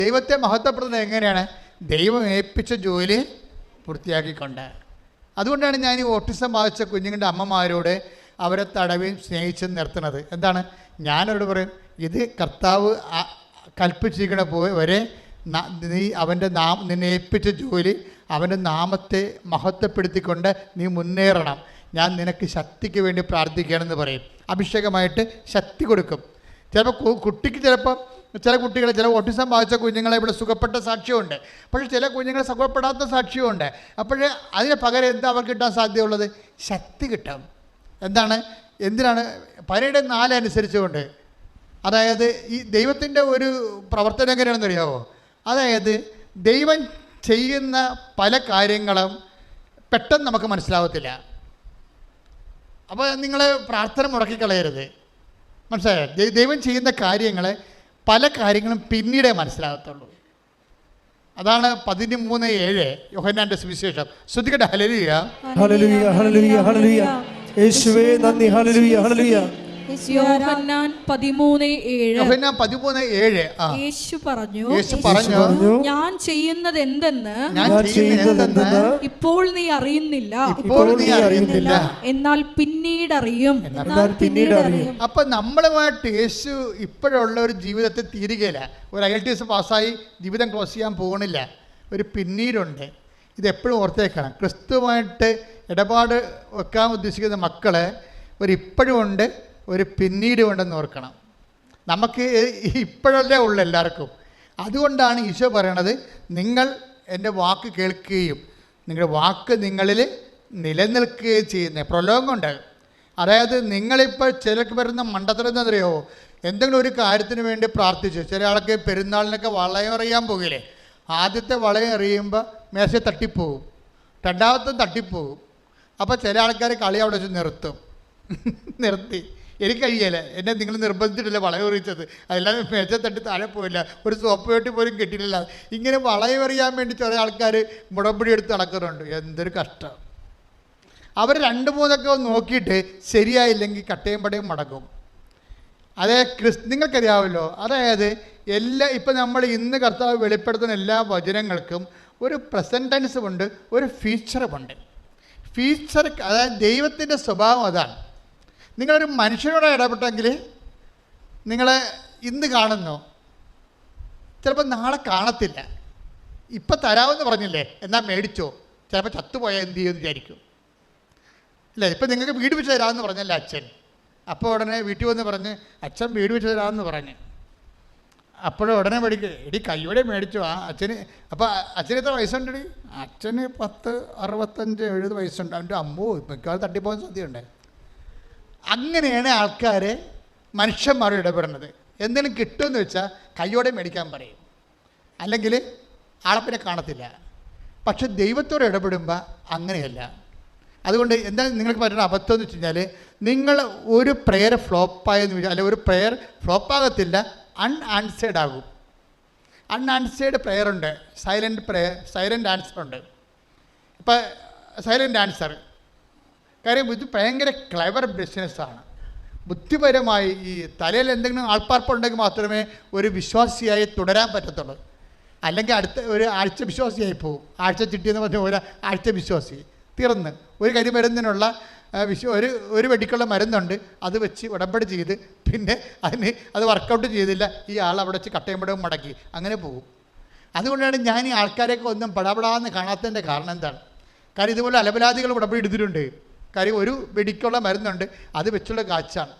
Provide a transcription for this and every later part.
ദൈവത്തെ മഹത്വപ്പെടുന്നത് എങ്ങനെയാണ്? ദൈവം ഏൽപ്പിച്ച ജോലി പൂർത്തിയാക്കിക്കൊണ്ട്. അതുകൊണ്ടാണ് ഞാൻ ഈ ഓട്ടിസം ബാധിച്ച കുഞ്ഞുങ്ങളുടെ അമ്മമാരോട് അവരെ തടവിയും സ്നേഹിച്ചും നിർത്തുന്നത്. എന്താണ്? ഞാനവരോട് പറയും, ഇത് കർത്താവ് കൽപ്പിച്ചിരിക്കണ വരെ നീ അവൻ്റെ നിന്നെ ഏൽപ്പിച്ച ജോലി അവൻ്റെ നാമത്തെ മഹത്വപ്പെടുത്തിക്കൊണ്ട് നീ മുന്നേറണം. ഞാൻ നിനക്ക് ശക്തിക്ക് വേണ്ടി പ്രാർത്ഥിക്കുകയാണെന്ന് പറയും. അഭിഷേകമായിട്ട് ശക്തി കൊടുക്കും. ചിലപ്പോൾ കുട്ടിക്ക് ചില കുട്ടികൾ, ചില ഓട്ടിസം ബാധിച്ച കുഞ്ഞുങ്ങളെ ഇവിടെ സുഖപ്പെട്ട സാക്ഷ്യമുണ്ട്. പക്ഷേ ചില കുഞ്ഞുങ്ങൾ സുഖപ്പെടാത്ത സാക്ഷ്യമുണ്ട്. അപ്പോഴേ അതിന് പകരം എന്താ അവർക്ക് കിട്ടാൻ സാധ്യതയുള്ളത്? ശക്തി കിട്ടും. എന്തിനാണ്? 14 അനുസരിച്ചുകൊണ്ട്. അതായത് ഈ ദൈവത്തിൻ്റെ ഒരു പ്രവർത്തനം എങ്ങനെയാണെന്ന് അറിയാമോ? അതായത് ദൈവം ചെയ്യുന്ന പല കാര്യങ്ങളും പെട്ടെന്ന് നമുക്ക് മനസ്സിലാവത്തില്ല. അപ്പോൾ നിങ്ങൾ പ്രാർത്ഥന മുടക്കിക്കളയരുത്. മനസ്സിലായോ? ദൈവം ചെയ്യുന്ന കാര്യങ്ങൾ പല കാര്യങ്ങളും പിന്നീടേ മനസ്സിലാകത്തുള്ളൂ. അതാണ് 13:7 യോഹന്നാന്റെ സുവിശേഷം. ശ്രദ്ധിക്കട്ടെ. ഹല്ലേലൂയ, ഹല്ലേലൂയ, ഹല്ലേലൂയ, ഹല്ലേലൂയ. യേശുവേ നന്ദി. Hallelujah, hallelujah. യോഹന്നാൻ 13:7 യേശു പറഞ്ഞു, ഞാൻ ചെയ്യുന്നത് എന്തെന്ന് ഇപ്പോൾ നീ അറിയുന്നില്ല, എന്നാൽ പിന്നീട് അറിയും. അപ്പൊ നമ്മളുമായിട്ട് യേശു ഇപ്പോഴുള്ള ഒരു ജീവിതത്തെ തീരുകയില്ല. ഒരു IELTS പാസ്സായി ജീവിതം ക്ലോസ് ചെയ്യാൻ പോകണില്ല. ഒരു പിന്നീടുണ്ട്. ഇതെപ്പോഴും ഓർത്തേക്കണം. ക്രിസ്തുവുമായിട്ട് ഇടപാട് വെക്കാൻ ഉദ്ദേശിക്കുന്ന മക്കളെ ഒരു ഇപ്പോഴും ഉണ്ട്, ഒരു പിന്നീട് ഉണ്ടെന്ന് ഓർക്കണം. നമുക്ക് ഇപ്പോഴല്ലേ ഉള്ളൂ എല്ലാവർക്കും. അതുകൊണ്ടാണ് ഈശോ പറയണത്, നിങ്ങൾ എൻ്റെ വാക്ക് കേൾക്കുകയും നിങ്ങളുടെ വാക്ക് നിങ്ങളിൽ നിലനിൽക്കുകയും ചെയ്യുന്നത്. പ്രലോഭമുണ്ട്. അതായത് നിങ്ങളിപ്പോൾ ചിലർക്ക് വരുന്ന മണ്ടത്തരം അറിയാമോ? എന്തെങ്കിലും ഒരു കാര്യത്തിന് വേണ്ടി പ്രാർത്ഥിച്ചു. ചില ആൾക്ക് പെരുന്നാളിനൊക്കെ വളയം എറിയാൻ പോകില്ലേ? ആദ്യത്തെ വളയം എറിയുമ്പോൾ മേശ തട്ടിപ്പോവും, രണ്ടാമത്തെ തട്ടിപ്പോവും. അപ്പോൾ ചില ആൾക്കാർ കളി അവിടെ വെച്ച് നിർത്തി. എനിക്ക് കഴിയല്ല, എന്നെ നിങ്ങൾ നിർബന്ധിച്ചിട്ടില്ല വളയം എറിയിച്ചത്. അല്ലാതെ മേശ തട്ടി താഴെ പോയില്ല, ഒരു സോപ്പ് വെട്ടി പോലും കിട്ടിയില്ല. ഇങ്ങനെ വളയം എറിയാൻ വേണ്ടി ചില ആൾക്കാർ മുടമ്പടി എടുത്ത് നടക്കുന്നുണ്ട്. എന്തൊരു കഷ്ടം. അവർ 2-3 നോക്കിയിട്ട് ശരിയായില്ലെങ്കിൽ കട്ടയും പടയും മടക്കും. അതേ നിങ്ങൾക്കറിയാമല്ലോ. അതായത് ഇപ്പം നമ്മൾ ഇന്ന് കർത്താവ് വെളിപ്പെടുത്തുന്ന എല്ലാ വചനങ്ങൾക്കും ഒരു പ്രസൻറ്റ് ടെൻസും ഉണ്ട്, ഒരു ഫ്യൂച്ചറുമുണ്ട്. അതായത് ദൈവത്തിൻ്റെ സ്വഭാവം അതാണ്. നിങ്ങളൊരു മനുഷ്യനോട് ഇടപെട്ടെങ്കിൽ നിങ്ങളെ ഇന്ന് കാണുന്നു, ചിലപ്പോൾ നാളെ കാണത്തില്ല. ഇപ്പം തരാമെന്ന് പറഞ്ഞില്ലേ, എന്നാൽ മേടിച്ചോ, ചിലപ്പോൾ ചത്തുപോയാൽ എന്ത് ചെയ്യുമെന്ന് വിചാരിക്കും. ഇല്ല, ഇപ്പം നിങ്ങൾക്ക് വീട് വെച്ച് തരാമെന്ന് പറഞ്ഞല്ലേ അച്ഛൻ. അപ്പോൾ ഉടനെ വീട്ടിൽ വന്ന് പറഞ്ഞ് അച്ഛൻ വീട് വെച്ച് തരാമെന്ന് പറഞ്ഞ്, അപ്പോഴും ഉടനെ മേടിക്കുക, എടി കയ്യോടെ മേടിച്ചു ആ അച്ഛന്. അപ്പോൾ അച്ഛന് എത്ര വയസ്സുണ്ടടി? അച്ഛന് 10, 65, 70 വയസ്സുണ്ട്. അവൻ്റെ അമ്മോ മിക്കവാറും തട്ടിപ്പോകാൻ സാധ്യതയുണ്ട്. അങ്ങനെയാണ് ആൾക്കാർ മനുഷ്യന്മാർ ഇടപെടുന്നത്. എന്തെങ്കിലും കിട്ടുമെന്ന് വെച്ചാൽ കയ്യോടെ മേടിക്കാൻ പറയും, അല്ലെങ്കിൽ ആളപ്പിനെ കാണത്തില്ല. പക്ഷെ ദൈവത്തോട് ഇടപെടുമ്പോൾ അങ്ങനെയല്ല. അതുകൊണ്ട് എന്താണ് നിങ്ങൾക്ക് പറ്റുന്ന അബദ്ധം എന്ന് വെച്ച് കഴിഞ്ഞാൽ, നിങ്ങൾ ഒരു പ്രെയർ ഫ്ലോപ്പായെന്ന് വെച്ചാൽ, അല്ലെങ്കിൽ ഒരു പ്രെയർ ഫ്ലോപ്പാകത്തില്ല, അൺആൻസേർഡ് ആകും. അൺആൻസേർഡ് പ്രെയർ ഉണ്ട്, സൈലൻ്റ് ആൻസർ ഉണ്ട്. ഇപ്പം സൈലൻ്റ് ആൻസർ കാര്യം ഇത് ഭയങ്കര ക്ലെവർ ബിസിനസ്സാണ്. ബുദ്ധിപരമായി ഈ തലയിൽ എന്തെങ്കിലും ആൾപ്പാർപ്പുണ്ടെങ്കിൽ മാത്രമേ ഒരു വിശ്വാസിയായി തുടരാൻ പറ്റത്തുള്ളൂ. അല്ലെങ്കിൽ അടുത്ത ഒരു ആഴ്ച വിശ്വാസിയായി പോകും. ആഴ്ച ചിട്ടിയെന്ന് പറഞ്ഞാൽ ഒരാഴ്ച വിശ്വാസി തീർന്ന്. ഒരു കരിമരുന്നിനുള്ള ഒരു വെടിക്കുള്ള മരുന്നുണ്ട്, അത് വെച്ച് ഉടമ്പടി ചെയ്ത് പിന്നെ അത് വർക്കൗട്ട് ചെയ്തില്ല, ഈ ആൾ അവിടെ വെച്ച് കട്ടയമ്പടവും മടക്കി അങ്ങനെ പോകും. അതുകൊണ്ടാണ് ഞാൻ ഈ ആൾക്കാരെയൊക്കെ ഒന്നും പടപടാന്ന് കാണാത്തതിൻ്റെ കാരണം എന്താണ്? കാര്യം ഇതുപോലെ അലപരാധികൾ ഉടമ്പടി എടുത്തിട്ടുണ്ട്. കാര്യം ഒരു വെടിക്കുള്ള മരുന്നുണ്ട്, അത് വെച്ചുള്ള കാച്ചാണ്.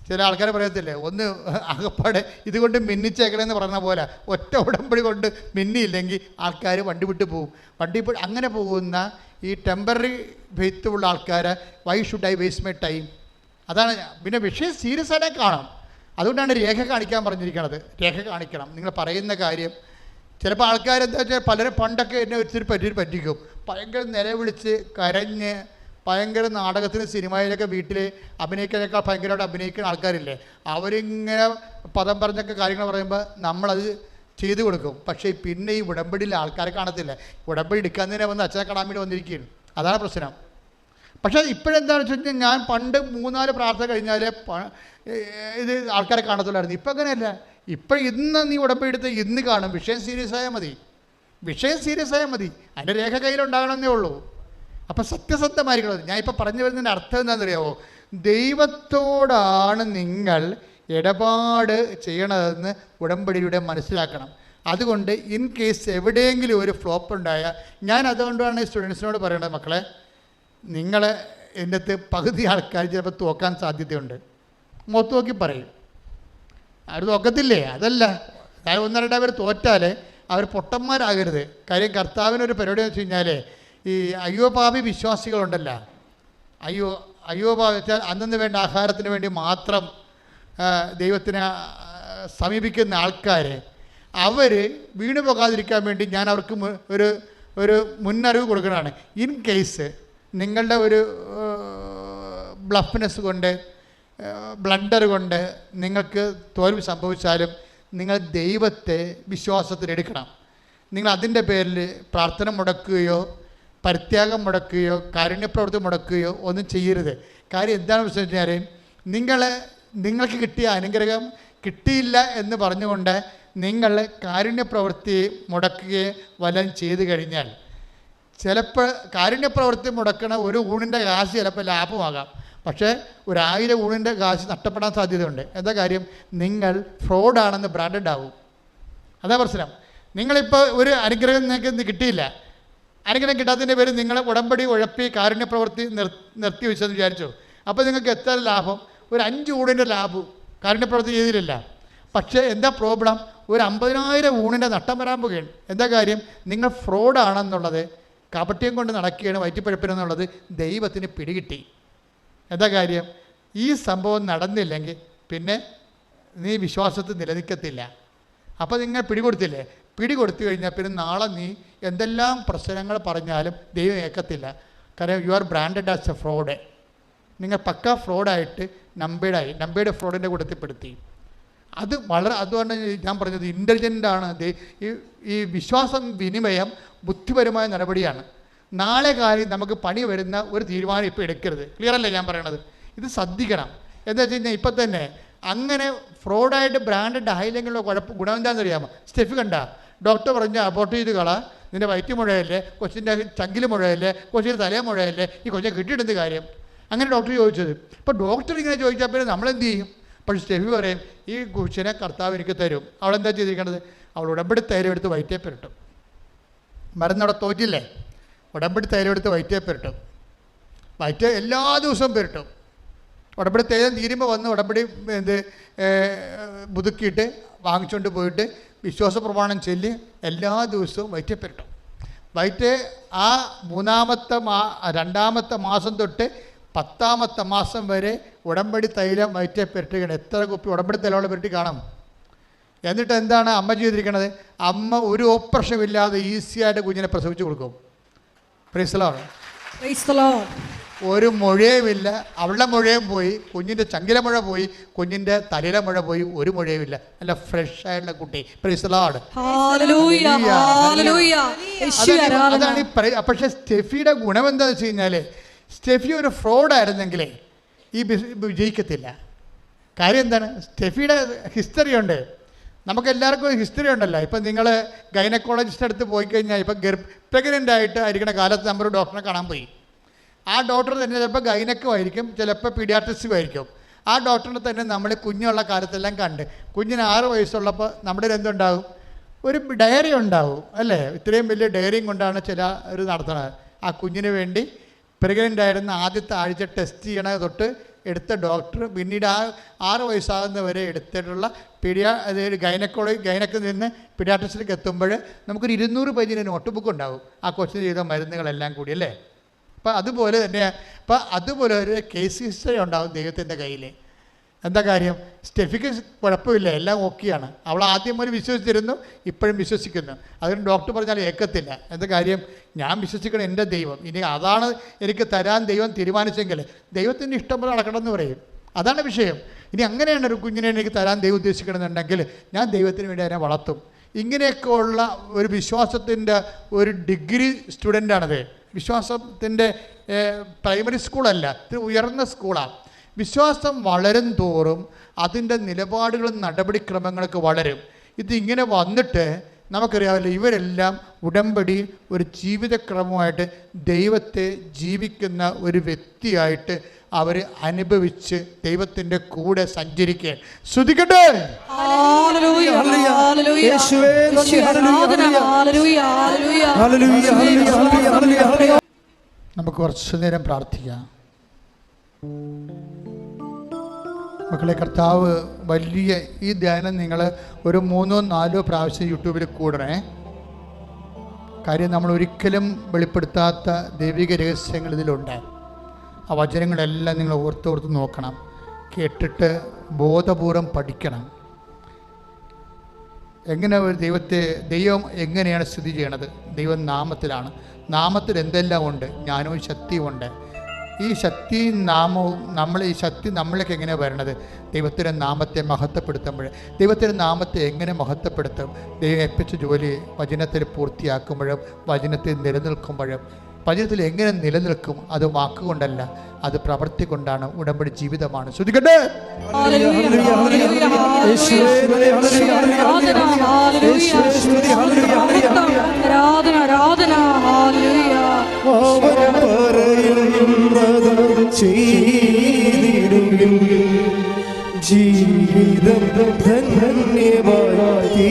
ചില ആൾക്കാരെ പറയത്തില്ലേ, ഒന്ന് അകപ്പാടെ ഇതുകൊണ്ട് മിന്നിച്ചേക്കണമെന്ന് പറഞ്ഞ പോലെ ഒറ്റ ഉടമ്പടി കൊണ്ട് മിന്നിയില്ലെങ്കിൽ ആൾക്കാർ വണ്ടി വിട്ട് പോകും. അങ്ങനെ പോകുന്ന ഈ ടെമ്പററി ഫെയ്ത്തുള്ള ആൾക്കാരെ why should I waste my time? അതാണ്. പിന്നെ വിഷയം സീരിയസ് ആയിട്ട് കാണാം. അതുകൊണ്ടാണ് രേഖ കാണിക്കാൻ പറഞ്ഞിരിക്കുന്നത്. രേഖ കാണിക്കണം നിങ്ങൾ പറയുന്ന കാര്യം. ചിലപ്പോൾ ആൾക്കാരെന്താ വെച്ചാൽ പലരും പണ്ടൊക്കെ എന്നെ ഒത്തിരി പറ്റിക്കും. ഭയങ്കര നിലവിളിച്ച് കരഞ്ഞ് ഭയങ്കര നാടകത്തിന് സിനിമയിലൊക്കെ വീട്ടിൽ അഭിനയിക്കാനൊക്കെ ഭയങ്കരമായിട്ട് അഭിനയിക്കുന്ന ആൾക്കാരില്ലേ, അവരിങ്ങനെ പദം പറഞ്ഞൊക്കെ കാര്യങ്ങൾ പറയുമ്പോൾ നമ്മളത് ചെയ്തു കൊടുക്കും. പക്ഷേ പിന്നെ ഈ ഉടമ്പടിയിൽ ആൾക്കാരെ കാണത്തില്ല. ഉടമ്പടി എടുക്കാൻ തന്നെ വന്ന് അച്ഛനെ കാണാൻ വേണ്ടി വന്നിരിക്കുകയാണ്. അതാണ് പ്രശ്നം. പക്ഷേ ഇപ്പോഴെന്താണെന്ന് വെച്ച് കഴിഞ്ഞാൽ, ഞാൻ പണ്ട് 3-4 പ്രാർത്ഥന കഴിഞ്ഞാൽ ഇത് ആൾക്കാരെ കാണത്തുള്ളായിരുന്നു. ഇപ്പം അങ്ങനെയല്ല. ഇപ്പം ഇന്ന് നീ ഉടമ്പടി എടുത്ത് ഇന്ന് കാണും. വിഷയം സീരിയസ് ആയാൽ മതി, വിഷയം സീരിയസ് ആയാൽ മതി. അതിൻ്റെ രേഖ കയ്യിലുണ്ടാകണമെന്നേ ഉള്ളൂ. അപ്പം സത്യസന്ധമായിരിക്കണം. ഞാൻ ഇപ്പോൾ പറഞ്ഞു വരുന്നതിൻ്റെ അർത്ഥം എന്താണെന്നറിയാമോ? ദൈവത്തോടാണ് നിങ്ങൾ ഇടപാട് ചെയ്യണതെന്ന് ഉടമ്പടിയുടെ മനസ്സിലാക്കണം. അതുകൊണ്ട് ഇൻ കേസ് എവിടെയെങ്കിലും ഒരു ഫ്ലോപ്പ് ഉണ്ടായാൽ, ഞാൻ അതുകൊണ്ടാണ് സ്റ്റുഡൻസിനോട് പറയണത്, മക്കളെ നിങ്ങൾ എൻ്റെ അടുത്ത് പകുതി ആൾക്കാർ ചിലപ്പോൾ തോക്കാൻ സാധ്യതയുണ്ട്. മുഖത്ത് നോക്കി പറയും, അവർ തോക്കത്തില്ലേ? അതല്ല, ഞാൻ 1-2 പേർ തോറ്റാൽ അവർ പൊട്ടന്മാരാകരുത്. കാര്യം കർത്താവിനൊരു പരിപാടി എന്ന് വെച്ച് കഴിഞ്ഞാൽ, ഈ അയ്യോപാപി വിശ്വാസികളുണ്ടല്ലോ, അയ്യോപാപി വെച്ചാൽ അന്നു വേണ്ട ആഹാരത്തിന് വേണ്ടി മാത്രം ദൈവത്തിനെ സമീപിക്കുന്ന ആൾക്കാർ, അവർ വീണു പോകാതിരിക്കാൻ വേണ്ടി ഞാൻ അവർക്ക് ഒരു മുന്നറിവ് കൊടുക്കുന്നതാണ്. ഇൻ കേസ് നിങ്ങളുടെ ഒരു ബ്ലഫ്നെസ് കൊണ്ട്, ബ്ലണ്ടർ കൊണ്ട് നിങ്ങൾക്ക് തോൽവി സംഭവിച്ചാലും നിങ്ങൾ ദൈവത്തെ വിശ്വാസത്തിലെടുക്കണം. നിങ്ങൾ അതിൻ്റെ പേരിൽ പ്രാർത്ഥന മുടക്കുകയോ പരിത്യാഗം മുടക്കുകയോ കാരുണ്യപ്രവൃത്തി മുടക്കുകയോ ഒന്നും ചെയ്യരുത്. കാര്യം എന്താണെന്ന് വെച്ച് കഴിഞ്ഞാൽ, നിങ്ങൾക്ക് കിട്ടിയ അനുഗ്രഹം കിട്ടിയില്ല എന്ന് പറഞ്ഞുകൊണ്ട് നിങ്ങൾ കാരുണ്യപ്രവൃത്തി മുടക്കുകയോ വല്ലതും ചെയ്തു കഴിഞ്ഞാൽ, ചിലപ്പോൾ കാരുണ്യപ്രവൃത്തി മുടക്കണ ഒരു ഊണിൻ്റെ കാശ് ചിലപ്പോൾ ലാഭമാകാം, പക്ഷേ 1000 ഊണിൻ്റെ കാശ് നഷ്ടപ്പെടാൻ സാധ്യതയുണ്ട്. എന്താ കാര്യം? നിങ്ങൾ ഫ്രോഡാണെന്ന് ബ്രാൻഡഡ് ആവും. അതാ പ്രശ്നം. നിങ്ങളിപ്പോൾ ഒരു അനുഗ്രഹം നിങ്ങൾക്ക് കിട്ടിയില്ല, അനുഗ്രഹം കിട്ടാത്തതിൻ്റെ പേര് നിങ്ങൾ ഉടമ്പടി ഉഴപ്പി കാരുണ്യപ്രവൃത്തി നിർത്തി വെച്ചെന്ന് വിചാരിച്ചു. അപ്പോൾ നിങ്ങൾക്ക് എത്ര ലാഭം? ഒരു 5 ഊണിൻ്റെ ലാഭം കാരുണ്യപ്രവൃത്തി ചെയ്തിട്ടില്ല. പക്ഷേ എന്താ പ്രോബ്ലം? ഒരു 50,000 ഊണിൻ്റെ നഷ്ടം വരാൻ പോകുകയാണ്. എന്താ കാര്യം? നിങ്ങൾ ഫ്രോഡാണെന്നുള്ളത്, കാപട്യം കൊണ്ട് നടക്കുകയാണ്, വയറ്റിപ്പഴപ്പിനെന്നുള്ളത് ദൈവത്തിന് പിടികിട്ടി. എന്താ കാര്യം? ഈ സംഭവം നടന്നില്ലെങ്കിൽ പിന്നെ നീ വിശ്വാസത്തിൽ നിലനിൽക്കത്തില്ല. അപ്പോൾ നിങ്ങൾ പിടികൊടുത്തില്ലേ? പിടികൊടുത്തു കഴിഞ്ഞാൽ പിന്നെ നാളെ നീ എന്തെല്ലാം പ്രശ്നങ്ങൾ പറഞ്ഞാലും ദൈവം ഏൽക്കത്തില്ല. കാരണം you are branded as A fraud. നിങ്ങൾ പക്ക ഫ്രോഡായിട്ട് നമ്പേഡ് ഫ്രോഡിൻ്റെ കൂട്ടത്തിൽപ്പെടുത്തി. അതുകൊണ്ട് ഞാൻ പറഞ്ഞത് ഇൻ്റലിജൻ്റാണ്. ഈ വിശ്വാസം വിനിമയം ബുദ്ധിപരമായ നടപടിയാണ്. നാളെ കാര്യം നമുക്ക് പണി വരുന്ന ഒരു തീരുമാനം ഇപ്പോൾ എടുക്കരുത്. ക്ലിയർ അല്ലേ ഞാൻ പറയണത്? ഇത് ശ്രദ്ധിക്കണം. എന്താ വെച്ച് കഴിഞ്ഞാൽ ഇപ്പം തന്നെ അങ്ങനെ ഫ്രോഡായിട്ട് ബ്രാൻഡഡ് ആയില്ലെങ്കിലുള്ള ഗുണം എന്താണെന്ന് അറിയാമോ? സ്റ്റെഫ് കണ്ട ഡോക്ടർ പറഞ്ഞ അബോർട്ട് ചെയ്ത് കള, നിൻ്റെ വയറ്റ് മുഴയല്ലേ, കൊച്ചിൻ്റെ ചങ്കിൽ മുഴയല്ലേ, കൊച്ചിൻ്റെ തലേ മുഴയല്ലേ, ഈ കൊച്ചിനെ കിട്ടിയിടുന്ന കാര്യം. അങ്ങനെ ഡോക്ടർ ചോദിച്ചത്. ഇപ്പോൾ ഡോക്ടർ ഇങ്ങനെ ചോദിച്ചാൽ പിന്നെ നമ്മളെന്ത് ചെയ്യും? പക്ഷേ സ്റ്റെഫി പറയും, ഈ കൊച്ചിനെ കർത്താവ് എനിക്ക് തരും. അവളെന്താ ചെയ്തിരിക്കണത്? അവൾ ഉടമ്പടി തൈലെടുത്ത് വയറ്റേ പെരട്ടും. മരുന്നവിടെ തോറ്റില്ലേ? ഉടമ്പടി തൈലെടുത്ത് വയറ്റേ പെരട്ടും. വയറ്റ് എല്ലാ ദിവസവും പെരട്ടും. ഉടമ്പടി തൈലം തീരുമ്പോൾ വന്ന് ഉടമ്പടി പുതുക്കിയിട്ട് വാങ്ങിച്ചുകൊണ്ട് പോയിട്ട് വിശ്വാസ പ്രമാണം ചൊല്ലി എല്ലാ ദിവസവും വയറ്റേ പെരട്ടും. വയറ്റ് ആ 2ാമത്തെ മാസം തൊട്ട് 10ാമത്തെ മാസം വരെ ഉടമ്പടി തൈലം വയറ്റേ പെരട്ടുകയാണ്. എത്ര കുപ്പി ഉടമ്പടി തൈലോളം പെരട്ടി കാണാം. എന്നിട്ട് എന്താണ് അമ്മ ചെയ്തിരിക്കണത്? അമ്മ ഒരു ഓപ്പറേഷൻ ഇല്ലാതെ ഈസിയായിട്ട് കുഞ്ഞിനെ പ്രസവിച്ച് കൊടുക്കും. Praise the Lord. ഒരു മുഴയുമില്ല. അവളുടെ മുഴയും പോയി, കുഞ്ഞിൻ്റെ ചങ്കിലെ മുഴ പോയി, കുഞ്ഞിൻ്റെ തലയിലെ മുഴ പോയി, ഒരു മുഴയുമില്ല. നല്ല ഫ്രഷ് ആയിട്ടുള്ള കുട്ടി. Praise the Lord. അതാണ് ഈ പക്ഷേ സ്റ്റെഫിയുടെ ഗുണം എന്താണെന്ന് വെച്ച് കഴിഞ്ഞാൽ, സ്റ്റെഫി ഒരു ഫ്രോഡായിരുന്നെങ്കിലേ ഈ വിജയിക്കത്തില്ല. കാര്യം എന്താണ്? സ്റ്റെഫിയുടെ ഹിസ്റ്ററി ഉണ്ട്. നമുക്കെല്ലാവർക്കും ഒരു ഹിസ്റ്ററി ഉണ്ടല്ലോ. ഇപ്പം നിങ്ങൾ ഗൈനക്കോളജിസ്റ്റ് അടുത്ത് പോയി കഴിഞ്ഞാൽ, ഇപ്പം പ്രഗ്നൻ്റ് ആയിട്ട് ആയിരിക്കണ കാലത്ത് നമ്മൾ ഡോക്ടറെ കാണാൻ പോയി. ആ ഡോക്ടർ തന്നെ ചിലപ്പോൾ ഗൈനക്കും ആയിരിക്കും, ചിലപ്പോൾ പീഡിയാട്രിസ്റ്റും ആയിരിക്കും. ആ ഡോക്ടറിനെ തന്നെ നമ്മൾ കുഞ്ഞുള്ള കാലത്തെല്ലാം കണ്ട്, കുഞ്ഞിന് 6 വയസ്സുള്ളപ്പോൾ നമ്മുടെ എന്തുണ്ടാവും? ഒരു ഡയറി ഉണ്ടാവും അല്ലേ? ഇത്രയും വലിയ ഡയറിയും കൊണ്ടാണ് ചിലർ നടത്തുന്നത്. ആ കുഞ്ഞിന് വേണ്ടി പ്രഗ്നൻ്റ് ആയിരുന്ന ആദ്യത്തെ ആഴ്ച ടെസ്റ്റ് ചെയ്യണ തൊട്ട് എടുത്ത ഡോക്ടർ പിന്നീട് ആ 6 വയസ്സാകുന്നവരെ എടുത്തിട്ടുള്ള ഗൈനക്കിൽ നിന്ന് പീഡിയാട്രിസ്റ്റിലേക്ക് എത്തുമ്പോൾ നമുക്കൊരു 200 പേജിൻ്റെ നോട്ട് ബുക്ക് ഉണ്ടാവും. ആ കൊച്ചിന് ചെയ്ത മരുന്നുകളെല്ലാം കൂടി അല്ലേ? അപ്പം അതുപോലെ തന്നെ അതുപോലെ ഒരു കേസ് ഹിസ്റ്ററി ഉണ്ടാകും ദൈവത്തിൻ്റെ കയ്യിൽ. എന്താ കാര്യം? സ്റ്റെഫിക്ക് കുഴപ്പമില്ല, എല്ലാം ഓക്കെയാണ്. അവൾ ആദ്യം ഒരു വിശ്വസിച്ചിരുന്നു, ഇപ്പോഴും വിശ്വസിക്കുന്നു. അതിന് ഡോക്ടർ പറഞ്ഞാൽ ഏക്കത്തില്ല. എന്താ കാര്യം? ഞാൻ വിശ്വസിക്കണം എൻ്റെ ദൈവം, ഇനി അതാണ് എനിക്ക് തരാൻ ദൈവം തീരുമാനിച്ചെങ്കിൽ ദൈവത്തിൻ്റെ ഇഷ്ടം പോലെ നടക്കണമെന്ന് പറയും. അതാണ് വിഷയം. ഇനി അങ്ങനെയാണ് ഒരു കുഞ്ഞിനെ എനിക്ക് തരാൻ ദൈവം ഉദ്ദേശിക്കണമെന്നുണ്ടെങ്കിൽ ഞാൻ ദൈവത്തിന് വേണ്ടി അതിനെ വളർത്തും. ഇങ്ങനെയൊക്കെ ഉള്ള ഒരു വിശ്വാസത്തിൻ്റെ ഒരു ഡിഗ്രി സ്റ്റുഡൻ്റാണത്. വിശ്വാസത്തിൻ്റെ പ്രൈമറി സ്കൂളല്ല, ഇത് ഉയർന്ന സ്കൂളാണ്. വിശ്വാസം വളരും തോറും അതിൻ്റെ നിലപാടുകളും നടപടിക്രമങ്ങളൊക്കെ വളരും. ഇതിങ്ങനെ വന്നിട്ട് നമുക്കറിയാമല്ലോ, ഇവരെല്ലാം ഉടമ്പടി ഒരു ജീവിതക്രമമായിട്ട് ദൈവത്തെ ജീവിക്കുന്ന ഒരു വ്യക്തിയായിട്ട് അവർ അനുഭവിച്ച് ദൈവത്തിൻ്റെ കൂടെ സഞ്ചരിക്കുകയാണ്. ശ്രുതിക്കട്ടെ. നമുക്ക് കുറച്ചു നേരം പ്രാർത്ഥിക്കാം. മക്കളെ, കർത്താവ് വലിയ ഈ ധ്യാനം നിങ്ങൾ ഒരു 3-4 പ്രാവശ്യം യൂട്യൂബിൽ കൂടണേ. കാര്യം നമ്മൾ ഒരിക്കലും വെളിപ്പെടുത്താത്ത ദൈവിക രഹസ്യങ്ങൾ ഇതിലുണ്ട്. ആ വചനങ്ങളെല്ലാം നിങ്ങൾ ഓർത്തോർത്ത് നോക്കണം, കേട്ടിട്ട് ബോധപൂർവം പഠിക്കണം. എങ്ങനെ ഒരു ദൈവം എങ്ങനെയാണ് സ്ഥിതി ചെയ്യണത്? ദൈവം നാമത്തിലാണ്. നാമത്തിൽ എന്തെല്ലാം ഉണ്ട്? ജ്ഞാനവും ശക്തിയുമുണ്ട്. ഈ ശക്തിയും നാമവും ഈ ശക്തി നമ്മളിലേക്ക് എങ്ങനെയാണ് വരണത്? ദൈവത്തിൻ്റെ നാമത്തെ മഹത്വപ്പെടുത്തുമ്പോൾ. ദൈവത്തിൻ്റെ നാമത്തെ എങ്ങനെ മഹത്വപ്പെടുത്തും? ദൈവം ഏൽപ്പിച്ച ജോലി വചനത്തിൽ പൂർത്തിയാക്കുമ്പോഴും വചനത്തിൽ നിലനിൽക്കുമ്പോഴും. വചനത്തിൽ എങ്ങനെ നിലനിൽക്കും? അത് വാക്കുകൊണ്ടല്ല, അത് പ്രവൃത്തി കൊണ്ടാണ്. ഉടമ്പടി ജീവിതമാണ്. ശ്രുതിക്കട്ടെ. ജീവിതം ധന്യമായി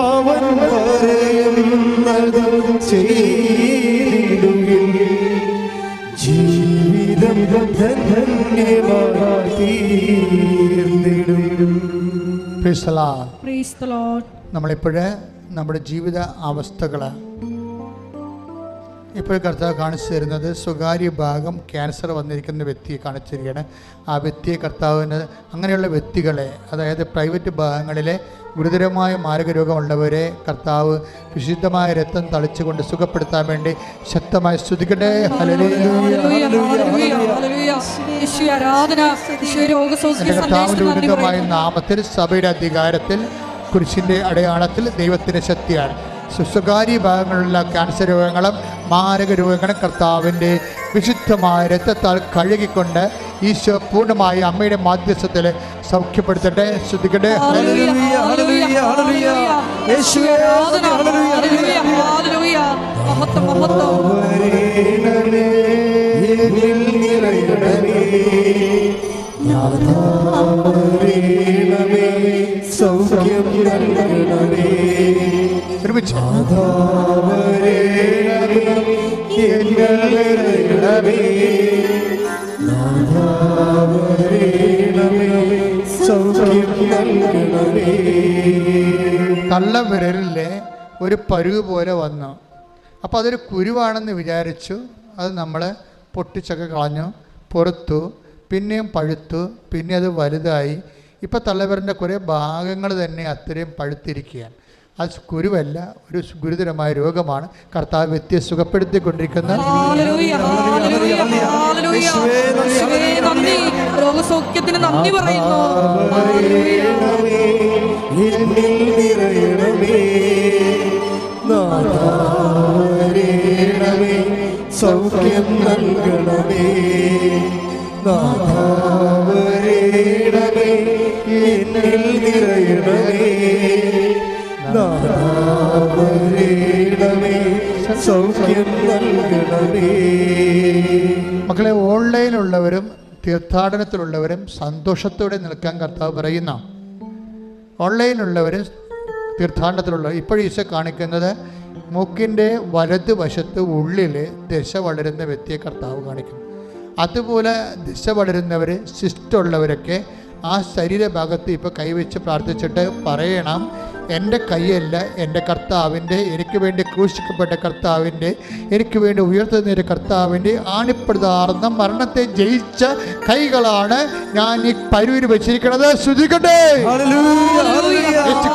അവൻ പറയുന്നതും ചെയ്തിടുകിൽ ജീവിതം ധന്യമായി തീർന്നിടും. നമ്മളിപ്പോഴേ നമ്മുടെ ജീവിത അവസ്ഥകൾ ഇപ്പോൾ കർത്താവ് കാണിച്ചു തരുന്നത് സ്വകാര്യ ഭാഗം ക്യാൻസർ വന്നിരിക്കുന്ന വ്യക്തിയെ കാണിച്ചു തരികയാണ്. ആ വ്യക്തിയെ കർത്താവിന് അങ്ങനെയുള്ള വ്യക്തികളെ, അതായത് പ്രൈവറ്റ് ഭാഗങ്ങളിലെ ഗുരുതരമായ മാരകരോഗമുള്ളവരെ കർത്താവ് വിശുദ്ധമായ രക്തം തളിച്ചുകൊണ്ട് സുഖപ്പെടുത്താൻ വേണ്ടി ശക്തമായി സ്തുതിക്കട്ടെ. കർത്താവിൻ്റെ ഉന്നതമായ നാമത്തിൽ, സഭയുടെ അധികാരത്തിൽ, കുരിശിൻ്റെ അടയാളത്തിൽ ദൈവത്തിൻ്റെ ശക്തിയാണ്. സ്വകാര്യ ഭാഗങ്ങളിലുള്ള ക്യാൻസർ രോഗങ്ങളും മാരക രോഗങ്ങളും കർത്താവിൻ്റെ വിശുദ്ധമായ രക്തത്താൽ കഴുകിക്കൊണ്ട് ഈശോ പൂർണ്ണമായി അമ്മയുടെ മാധ്യസ്ഥത്തിൽ സൗഖ്യപ്പെടുത്തട്ടെ. ശ്രദ്ധിക്കട്ടെ. സൗഖ്യം നൽകണമേ. തള്ളവിരലിലെ ഒരു പരുവ് പോലെ വന്നു. അപ്പോൾ അതൊരു കുരുവാണെന്ന് വിചാരിച്ചു. അത് നമ്മൾ പൊട്ടിച്ചൊക്കെ കളഞ്ഞു, പുറത്തു, പിന്നെയും പഴുത്തു, പിന്നെ അത് വലുതായി. ഇപ്പം തള്ളവിരലിൻ്റെ കുറേ ഭാഗങ്ങൾ തന്നെ അത്രയും പഴുത്തിരിക്കുകയാണ്. അത് കുരുവല്ല, ഒരു ഗുരുതരമായ രോഗമാണ്. കർത്താവ് വ്യക്തിയെ സുഖപ്പെടുത്തിക്കൊണ്ടിരിക്കുന്ന രോഗസൗഖ്യത്തിന് നന്ദി പറയുന്നു. സൗഖ്യം നൽകണമേ. മക്കളെ, ഓൺലൈനിലുള്ളവരും തീർത്ഥാടനത്തിലുള്ളവരും സന്തോഷത്തോടെ നിൽക്കാൻ കർത്താവ് പറയുന്ന ഓൺലൈനിലുള്ളവരും തീർത്ഥാടനത്തിലുള്ളവർ ഇപ്പോഴും ഈശോ കാണിക്കുന്നത് മൂക്കിൻ്റെ വലതുവശത്ത് ഉള്ളിൽ ദശ വളരുന്ന വ്യക്തിയെ കർത്താവ് കാണിക്കുന്നു. അതുപോലെ ദശ വളരുന്നവർ, സിസ്റ്റുള്ളവരൊക്കെ ആ ശരീരഭാഗത്ത് ഇപ്പോൾ കൈവച്ച് പ്രാർത്ഥിച്ചിട്ട് പറയണം, എൻ്റെ കൈയല്ല, എൻ്റെ കർത്താവിൻ്റെ, എനിക്ക് വേണ്ടി ക്രൂശിക്കപ്പെട്ട കർത്താവിൻ്റെ, എനിക്ക് വേണ്ടി ഉയർത്തുന്നൊരു കർത്താവിൻ്റെ ആണിപ്പെടുതാർന്ന മരണത്തെ ജയിച്ച കൈകളാണ് ഞാൻ ഈ പരുവിൽ വെച്ചിരിക്കുന്നത്. ശ്രുതിക്കട്ടെ.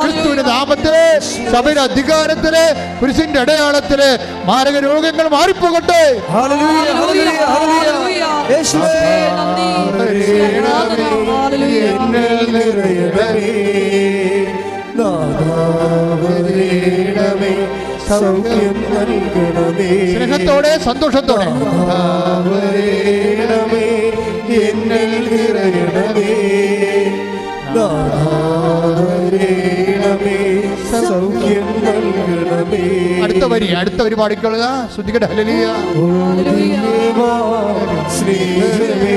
ക്രിസ്തുവിന്റെ നാമത്തില്, സഭയുടെ അധികാരത്തില്, കുരിശിന്റെ അടയാളത്തില് മാരക രോഗങ്ങൾ മാറിപ്പോകട്ടെ. സൗഖ്യം നൽകണമേ. സ്നേഹത്തോടെ സന്തോഷത്തോടെ വരേണമേ, എന്നിൽ നിറയണമേ. വരേണമേ, സൗഖ്യം നൽകണമേ. അടുത്ത വരി പാടിക്കൊള്ളുക. ശ്രുതികട ഹല്ലേലൂയ. ഓ ദിവ്യമാ സ്നേഹമേ,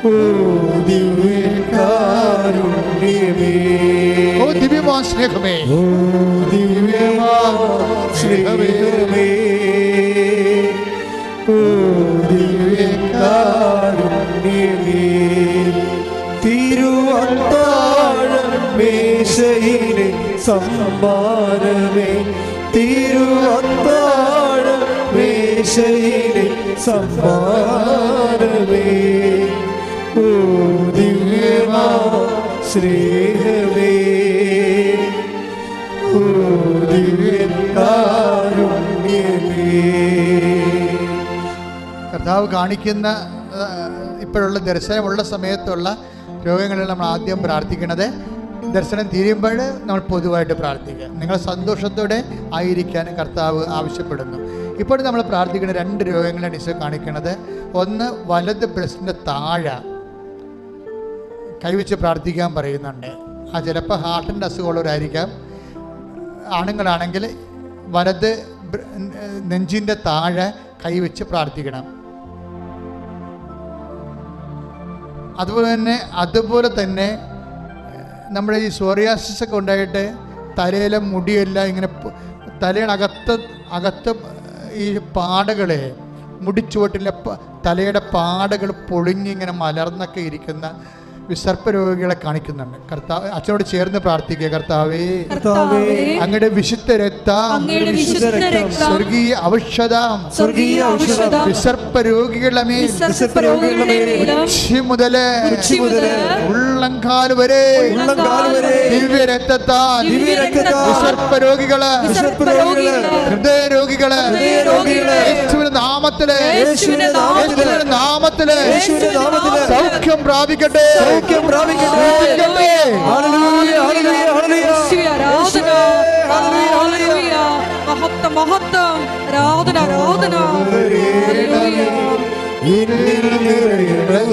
ഓ ദിവ്യകാരുണ്യമേ, ഓ ദിവ്യമാ സ്നേഹമേ, ഓ ദിവ്യമാ സ്നേഹമേ, ഓ ദിവ്യകാരുണ്യമേ. തിരുവത്താഴം മേശയിലെ സമ്മാനമേ, തിരുവത്താഴം മേശയിലെ സമ്മാനമേ, ഓ ദിവ്യമാ സ്നേഹമേ, ഓ ദിവ്യകാരുണ്യമേ. കർത്താവ് കാണിക്കുന്ന ഇപ്പോഴുള്ള ദർശനമുള്ള സമയത്തുള്ള രോഗങ്ങളിൽ നമ്മൾ ആദ്യം പ്രാർത്ഥിക്കണത്. ദർശനം തീരുമ്പോൾ നമ്മൾ പൊതുവായിട്ട് പ്രാർത്ഥിക്കുക. നിങ്ങൾ സന്തോഷത്തോടെ ആയിരിക്കാൻ കർത്താവ് ആവശ്യപ്പെടുന്നു. ഇപ്പോൾ നമ്മൾ പ്രാർത്ഥിക്കുന്ന 2 രോഗങ്ങളാണ് ഈശോ കാണിക്കുന്നത്. ഒന്ന്, വലത് ബ്രസ്റ്റിൻ്റെ താഴെ കൈവച്ച് പ്രാർത്ഥിക്കാൻ പറയുന്നുണ്ട്. ആ ചിലപ്പോൾ ഹാർട്ടിൻ്റെ അസുഖമുള്ളവരായിരിക്കാം. ആണുങ്ങളാണെങ്കിൽ വലത് നെഞ്ചിൻ്റെ താഴെ കൈവച്ച് പ്രാർത്ഥിക്കണം. അതുപോലെ തന്നെ നമ്മുടെ ഈ സോറിയാസിസ് ഒക്കെ ഉണ്ടായിട്ട് തലയിലെ മുടിയെല്ലാം ഇങ്ങനെ തലയുടെ അകത്ത് ഈ പാടകൾ, മുടിച്ചുവട്ടിലെ തലയുടെ പാടകൾ പൊളിഞ്ഞിങ്ങനെ മലർന്നൊക്കെ ഇരിക്കുന്ന വിസർപ്പ രോഗികളെ കാണിക്കുന്നുണ്ട്. കർത്താവ് അച്ഛനോട് ചേർന്ന് പ്രാർത്ഥിക്കുക. കർത്താവേ, അങ്ങയുടെ വിശുദ്ധ രക്തം സ്വർഗീയ ഔഷധം വിസർപ്പ രോഗികളുടെ മേൽ ഉച്ചി മുതല് ഉള്ളംകാല് വരെ ദിവ്യ രക്തത്താൽ വിസർപ്പ രോഗികള്, ഹൃദയ രോഗികള് യേശുവിന്റെ നാമത്തില് സൗഖ്യം പ്രാപിക്കട്ടെ.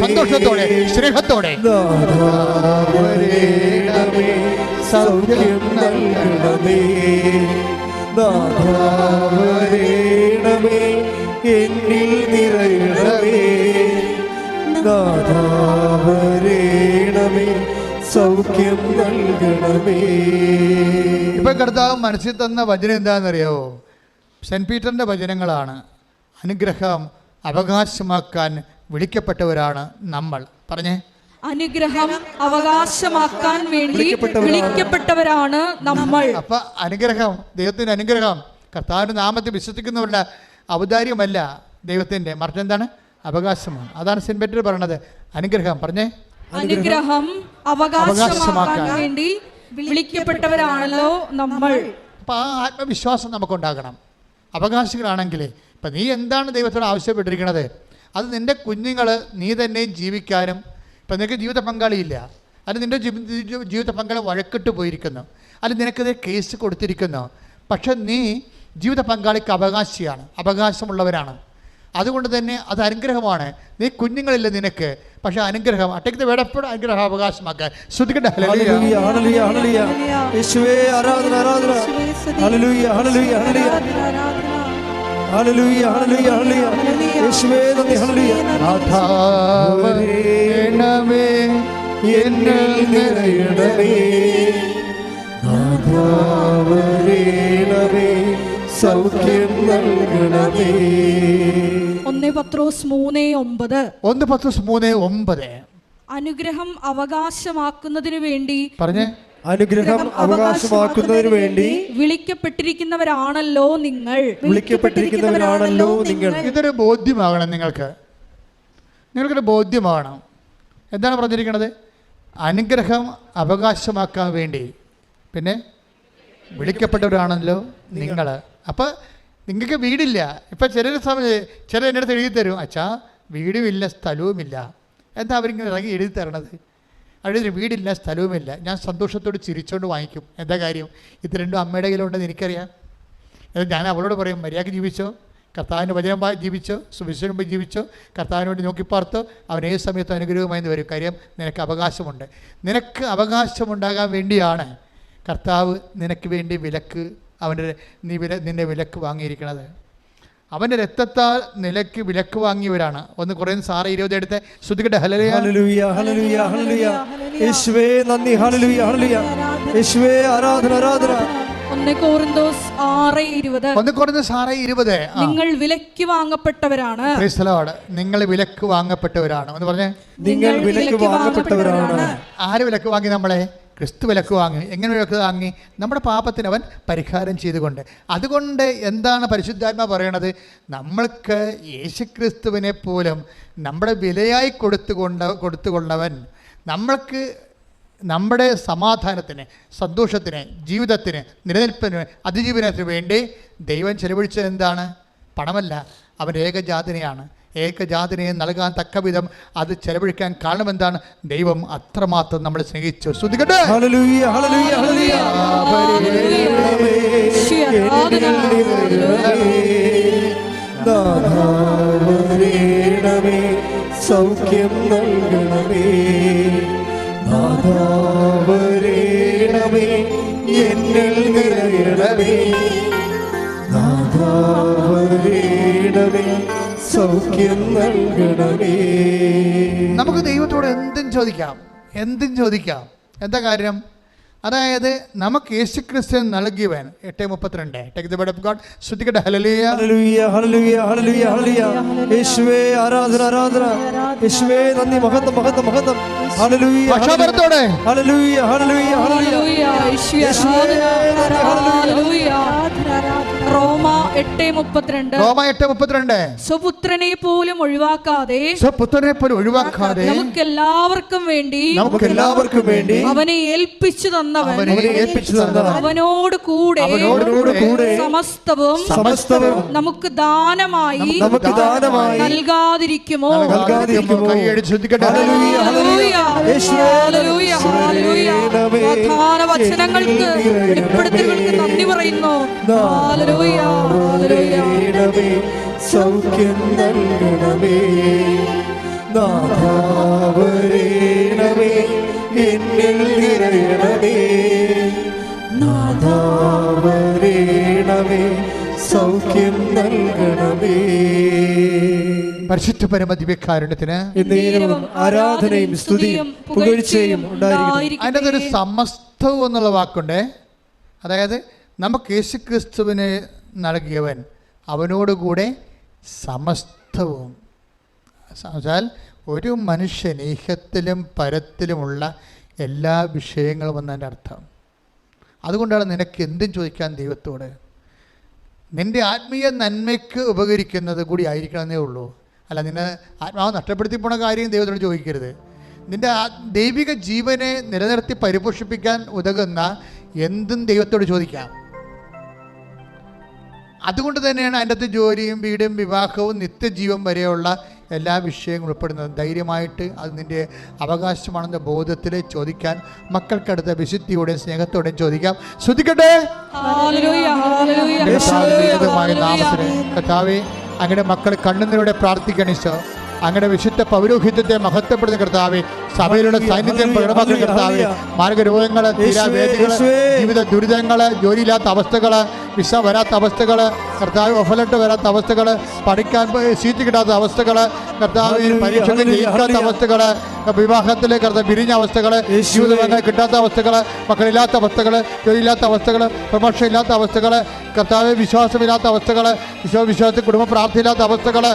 സന്തോഷത്തോടെ സ്നേഹത്തോടെ സൗഖ്യം നൽകണമേ, എന്നിൽ നിറയണമേ, സൗഖ്യം നൽകണമേ. ഇപ്പൊ കർത്താവ് മനസ്സിൽ തന്ന വചനം എന്താണെന്നറിയാവോ? സെന്റ് പീറ്ററിന്റെ വചനങ്ങളാണ്. അനുഗ്രഹം അവകാശമാക്കാൻ വിളിക്കപ്പെട്ടവരാണ് നമ്മൾ. പറഞ്ഞേ, അനുഗ്രഹം അവകാശമാക്കാൻ വേണ്ടി വിളിക്കപ്പെട്ടവരാണ് നമ്മൾ. അപ്പൊ അനുഗ്രഹം, ദൈവത്തിന്റെ അനുഗ്രഹം കർത്താവിന്റെ നാമത്തിൽ വിശ്വസിക്കുന്നവരുടെ ഔദാര്യമല്ല ദൈവത്തിന്റെ, മറിച്ച് എന്താണ്? അവകാശമാണ്. അതാണ് സെന്റ് പീറ്റർ പറയണത്. അനുഗ്രഹം പറഞ്ഞേ, അനുഗ്രഹം അവകാശമാക്കാൻ വേണ്ടി വിളിക്കപ്പെട്ടവരാണല്ലോ നമ്മൾ. അപ്പൊ ആ ആത്മവിശ്വാസം നമുക്കുണ്ടാകണം. അവകാശികളാണെങ്കിൽ ഇപ്പം നീ എന്താണ് ദൈവത്തോട് ആവശ്യപ്പെട്ടിരിക്കുന്നത്, അത് നിൻ്റെ കുഞ്ഞുങ്ങൾ നീ തന്നെയും ജീവിക്കാനും. ഇപ്പം നിനക്ക് ജീവിത പങ്കാളിയില്ല, അത് നിൻ്റെ ജീവിത പങ്കാളി വഴക്കിട്ട് പോയിരിക്കുന്നു, അത് നിനക്കത് കേസ് കൊടുത്തിരിക്കുന്നു. പക്ഷെ നീ ജീവിത പങ്കാളിക്ക് അവകാശിയാണ്, അവകാശമുള്ളവരാണ്. അതുകൊണ്ട് തന്നെ അത് അനുഗ്രഹമാണ്. നീ കുഞ്ഞുങ്ങളില്ല നിനക്ക്, പക്ഷെ അനുഗ്രഹം അട്ടേക്ക് വേടപ്പോഴും അനുഗ്രഹം അവകാശമാക്കാൻ ശ്രദ്ധിക്കട്ടെ. സൗഖ്യം നൽകണമേ. 1 പത്രോസ് 3:9 അനുഗ്രഹം അവകാശമാക്കുന്നതിന് വേണ്ടി പറഞ്ഞേ, അനുഗ്രഹം അവകാശമാക്കുന്നതിന് വേണ്ടി വിളിക്കപ്പെട്ടിരിക്കുന്നവരാണല്ലോ നിങ്ങൾ. വിളിക്കപ്പെട്ടിരിക്കുന്നവരാണല്ലോ നിങ്ങൾ. ഇതൊരു ബോധ്യമാകണം നിങ്ങൾക്കൊരു ബോധ്യമാകണം. എന്താണ് പറഞ്ഞിരിക്കുന്നത്? അനുഗ്രഹം അവകാശമാക്കാൻ വേണ്ടി പിന്നെ വിളിക്കപ്പെട്ടവരാണല്ലോ നിങ്ങൾ. അപ്പം നിങ്ങൾക്ക് വീടില്ല. ഇപ്പം ചില എൻ്റെ അടുത്ത് എഴുതി തരും, അച്ഛാ വീടുമില്ല സ്ഥലവുമില്ല. എന്താ അവരിങ്ങനെ ഇറങ്ങി എഴുതി തരണത്? അവിടെ ഒരു വീടില്ല, സ്ഥലവുമില്ല. ഞാൻ സന്തോഷത്തോട് ചിരിച്ചുകൊണ്ട് വാങ്ങിക്കും. എന്താ കാര്യം? ഇത് രണ്ടും അമ്മയുടെ കയ്യിലുണ്ടെന്ന് എനിക്കറിയാം. ഞാൻ അവളോട് പറയും, മര്യാദയ്ക്ക് ജീവിച്ചോ, കർത്താവിൻ്റെ വചനം ജീവിച്ചോ, സുവിശേഷം ജീവിച്ചോ, കർത്താവിന് വേണ്ടി നോക്കിപ്പാർത്തോ, അവൻ ഏത് സമയത്തും അനുഗ്രഹമായി വരും. കാര്യം നിനക്ക് അവകാശമുണ്ട്. നിനക്ക് അവകാശമുണ്ടാകാൻ വേണ്ടിയാണ് കർത്താവ് നിനക്ക് വേണ്ടി വിലക്ക് നിന്നെ വിലക്ക് വാങ്ങിയിരിക്കുന്നത്. അവൻ്റെ രക്തത്താൽ നിലയ്ക്ക് വിലക്ക് വാങ്ങിയവരാണ്. ഒന്ന് കുറേ സാറ് 20 എടുത്ത് ശ്രുതികട്ടെ. ഹല്ലേലൂയ ഹല്ലേലൂയ ഹല്ലേലൂയ. യേശുവേ നന്ദി. ഹല്ലേലൂയ ഹല്ലേലൂയ. യേശുവേ ആരാധന ആരാധന. 1 കൊരിന്തോസ് 6:20. 1 കൊരിന്തോസ് 6:20. നിങ്ങൾ വിലക്ക് വാങ്ങപ്പെട്ടവരാണ്. Praise the Lord. നിങ്ങൾ വിലക്ക് വാങ്ങപ്പെട്ടവരാണ്. എന്ന് പറഞ്ഞേ, നിങ്ങൾ വിലക്ക് വാങ്ങപ്പെട്ടവരാണ്. ആര് വിലക്ക് വാങ്ങി? നമ്മളെ ക്രിസ്തു വിലക്ക് വാങ്ങി. എങ്ങനെ വിലക്ക് വാങ്ങി? നമ്മുടെ പാപത്തിന് അവൻ പരിഹാരം ചെയ്തുകൊണ്ട്. അതുകൊണ്ട് എന്താണ് പരിശുദ്ധാത്മ പറയണത്? നമ്മൾക്ക് യേശുക്രിസ്തുവിനെ പോലും നമ്മുടെ വിലയായി കൊടുത്തുകൊണ്ടവൻ നമ്മൾക്ക് നമ്മുടെ സമാധാനത്തിന്, സന്തോഷത്തിന്, ജീവിതത്തിന്, നിലനിൽപ്പിന്, അതിജീവനത്തിന് വേണ്ടി ദൈവം ചെലവഴിച്ചത് എന്താണ്? പണമല്ല, അവൻ്റെ ഏകജാതനെയാണ്. ഏകജാതനെ നൽകാൻ തക്ക വിധം അത് ചെലവഴിക്കാൻ കാരണം എന്താണ്? ദൈവം അത്രമാത്രം നമ്മളെ സ്നേഹിച്ചു. ശ്രുതികട്ടെ. ഹല്ലേലൂയ ഹല്ലേലൂയ ഹല്ലേലൂയ. നാഥാവരേണമേ സൗഖ്യം നൽകണമേ. നാഥാവരേണമേ എന്നിൽ നിറയണമേ. നാഥാവരേണമേ സൗഖ്യം നൽകണമേ. നമുക്ക് ദൈവത്തോട് എന്തും ചോദിക്കാം. എന്താ കാര്യം? അതായത് നമുക്ക് യേശുക്രിസ്തു നൽകിയവൻ. 8:32. Take the word of God. ശ്രുതികട്ടെ. ഹല്ലേലൂയ ഹല്ലേലൂയ ഹല്ലേലൂയ ഹല്ലേലൂയ ഹല്ലേലൂയ. യേശുവേ ആരാധന ആരാധന. യേശുവേ നന്ദി. മഹത്വം മഹത്വം മഹത്വം. ഹല്ലേലൂയ പക്ഷാപരത്തോടെ. ഹല്ലേലൂയ ഹല്ലേലൂയ ഹല്ലേലൂയ. റോമ 8:32. റോമ 8:32. സ്വപുത്രനെ പോലും ഒഴിവാക്കാതെ നമുക്കെല്ലാവർക്കും വേണ്ടി അവനെ ഏൽപ്പിച്ചു തന്നവൻ അവനോട് കൂടെ സമസ്തവും നമുക്ക് ദാനമായി നൽകാതിരിക്കുമോ? പ്രധാന വചനങ്ങൾക്ക് വെളിപ്പെടുത്തലുകൾക്ക് നന്ദി പറയുന്നു. സൗഖ്യം നൽകണമേ. നാഥാവരേണമേ എന്നിൽ നിറയണമേ. നാഥാവരേണമേ സൗഖ്യം നൽകണമേ. പരിശുദ്ധ പരമദിവ്യകാരുണ്യത്തിന് ആരാധനയും സ്തുതിയും പുകഴ്ചയും ഉണ്ടായിരിക്കട്ടെ. അതിൻ്റെ ഒരു സമസ്തവും എന്നുള്ള വാക്കുണ്ട്. അതായത് നമുക്ക് യേശുക്രിസ്തുവിനെ നൽകിയവൻ അവനോടുകൂടെ സമസ്തവും. എന്നുവെച്ചാൽ ഒരു മനുഷ്യൻ ഈഹത്തിലും പരത്തിലുമുള്ള എല്ലാ വിഷയങ്ങളും എന്നതിൻ്റെ അർത്ഥം. അതുകൊണ്ടാണ് നിനക്ക് എന്തും ചോദിക്കാൻ ദൈവത്തോട്. നിൻ്റെ ആത്മീയ നന്മയ്ക്ക് ഉപകരിക്കുന്നത് കൂടി ആയിരിക്കണമെന്നേ ഉള്ളൂ. അല്ല, നിന്നെ ആത്മാവ് നഷ്ടപ്പെടുത്തി പോണ കാര്യം ദൈവത്തോട് ചോദിക്കരുത്. നിൻ്റെ ദൈവിക ജീവനെ നിലനിർത്തി പരിപോഷിപ്പിക്കാൻ ഉതകുന്ന എന്തും ദൈവത്തോട് ചോദിക്കാം. അതുകൊണ്ട് തന്നെയാണ് അതിൻ്റെ അകത്ത് ജോലിയും വീടും വിവാഹവും നിത്യജീവൻ വരെയുള്ള എല്ലാ വിഷയങ്ങളും ഉൾപ്പെടുന്നത്. ധൈര്യമായിട്ട് അത് നിൻ്റെ അവകാശമാണെന്ന ബോധത്തിൽ ചോദിക്കാൻ മക്കൾക്കടുത്ത വിശുദ്ധിയോടെയും സ്നേഹത്തോടെയും ചോദിക്കാം. ശ്രദ്ധിക്കട്ടെ. നാമത്തിന് കർത്താവേ, അങ്ങനെ മക്കൾ കണ്ണുനീരോടെ പ്രാർത്ഥിക്കണിച്ചോ. അങ്ങനെ വിശുദ്ധ പൗരോഹിത്യത്തെ മഹത്വപ്പെടുന്ന കർത്താവേ, സഭയിലുള്ള സാന്നിധ്യം പ്രകടമാക്കുന്ന കർത്താവേ, മാർഗരോഗങ്ങൾ, തീരാവേദികൾ, ജീവിത ദുരിതങ്ങൾ, ജോലിയില്ലാത്ത അവസ്ഥകൾ, വിസ വരാത്ത അവസ്ഥകൾ, കർത്താവ് ഒഫലട്ട് വരാത്ത അവസ്ഥകൾ, പഠിക്കാൻ സീറ്റ് കിട്ടാത്ത അവസ്ഥകൾ, കർത്താവ് പരീക്ഷയ്ക്ക് ജയിക്കാത്ത അവസ്ഥകൾ, വിവാഹത്തിൽ കർത്താവ് പിരിഞ്ഞ അവസ്ഥകൾ, ജീവിതങ്ങൾ കിട്ടാത്ത അവസ്ഥകൾ, മക്കളില്ലാത്ത അവസ്ഥകൾ, ജോലിയില്ലാത്ത അവസ്ഥകൾ, പ്രമോഷൻ ഇല്ലാത്ത അവസ്ഥകൾ, കർത്താവ് വിശ്വാസമില്ലാത്ത അവസ്ഥകൾ, വിശ്വാസത്തിൽ കുടുംബ പ്രാർത്ഥനയില്ലാത്ത അവസ്ഥകൾ,